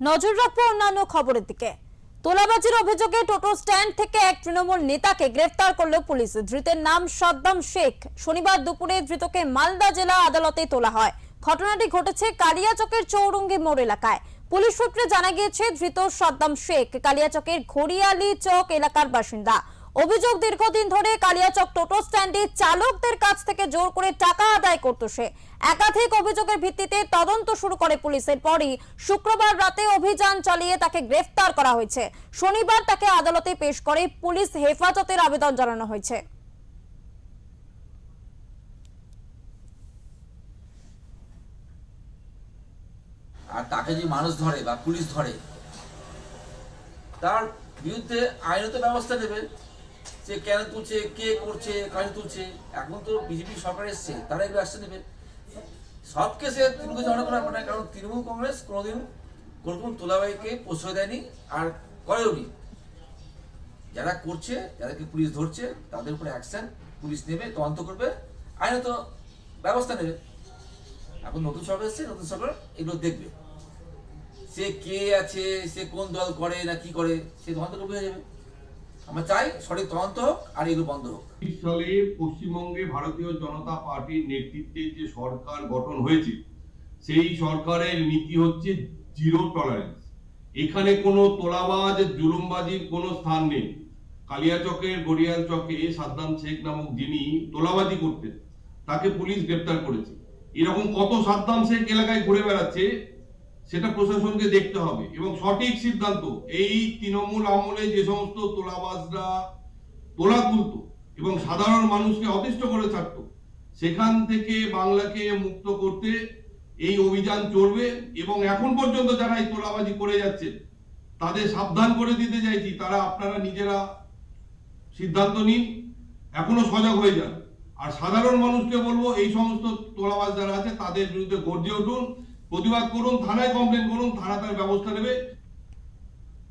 নজর রাখবো অন্যান্য খবরের দিকে। তোলাবাজির অভিযোগে টোটো স্ট্যান্ড থেকে এক তৃণমূল নেতাকে গ্রেফতার করল পুলিশ। ধৃতের নাম সাদ্দাম শেখ। শনিবার দুপুরে ধৃতকে মালদা জেলা আদালতে তোলা হয়। ঘটনাটি ঘটেছে কালিয়াচকের চৌরঙ্গি মোড় এলাকায়। পুলিশ সূত্রে জানা গিয়েছে ধৃত সাদ্দাম শেখ কালিয়াচকের ঘড়িয়ালি চক এলাকার বাসিন্দা। অভিযোগ, দীর্ঘদিন ধরে কালিয়াচক টোটো স্ট্যান্ডে চালকদের কাছ থেকে জোর করে টাকা আদায় করত সে। একাধিক অভিযোগের ভিত্তিতে তদন্ত শুরু করে পুলিশ। এরপরই শুক্রবার রাতে অভিযান চালিয়ে তাকে গ্রেফতার করা হয়েছে। শনিবার তাকে আদালতে পেশ করে পুলিশ হেফাজতের আবেদন জানানো হয়েছে। আর তাকে যদি মানুষ ধরে বা পুলিশ ধরে, তার বিরুদ্ধে আইনত ব্যবস্থা নেবে। সে কেন তুলছে, কে করছে, কাজে তুলছে। এখন তো বিজেপি সরকার এসছে, তারা এগুলো ব্যবস্থা নেবে। সব কেসে তৃণমূল ঝগড়া করা হবে না, কারণ তৃণমূল কংগ্রেস কোনোদিন কোন তোলাবাইকে প্রশ্রয় দেয়নি আর করেও নি। যারা করছে, যাদেরকে পুলিশ ধরছে, তাদের উপরে অ্যাকশন পুলিশ নেবে, তদন্ত করবে, আইনত ব্যবস্থা নেবে। এখন নতুন সরকার এসছে, নতুন সরকার এগুলো দেখবে। সে কে আছে, সে কোন দল করে না কি করে, সে তদন্ত করে বোঝা যাবে। আমরা চাই সঠিক তদন্ত হোক আর এগুলো বন্ধ হোক। সালে পশ্চিমবঙ্গে ভারতীয় জনতা পার্টির নেতৃত্বে যে সরকার গঠন হয়েছে, সেই সরকারের নীতি হচ্ছে জিরো টলারেন্স। এখানে কোনো তোলাবাজ, জুলুমবাজির কোনো স্থান নেই। কালিয়াচকের গড়িয়াল চকে সাদ্দাম শেখ নামক যিনি তোলাবাজি করতেন, তাকে পুলিশ গ্রেপ্তার করেছে। এরকম কত সাদ্দাম শেখ এলাকায় ঘুরে বেড়াচ্ছে, সেটা প্রশাসনকে দেখতে হবে এবং সঠিক সিদ্ধান্ত। এই তৃণমূল আমলে যে সমস্ত তোলাবাজরা তোলা তুলত এবং সাধারণ মানুষকে অতিষ্ঠ করে ছাড়ত, সেখান থেকে বাংলাকে মুক্ত করতে এই অভিযান চলবে। এবং এখন পর্যন্ত যারা এই তোলাবাজি করে যাচ্ছে, তাদের সাবধান করে দিতে চাইছি, তারা আপনারা নিজেরা সিদ্ধান্ত নিন, এখনো সজাগ হয়ে যান। আর সাধারণ মানুষকে বলবো, এই সমস্ত তোলাবাজ যারা আছে তাদের বিরুদ্ধে গর্জে উঠুন, প্রতিবাদ করুন, থানায় কমপ্লেন করুন, থানা তার ব্যবস্থা নেবে।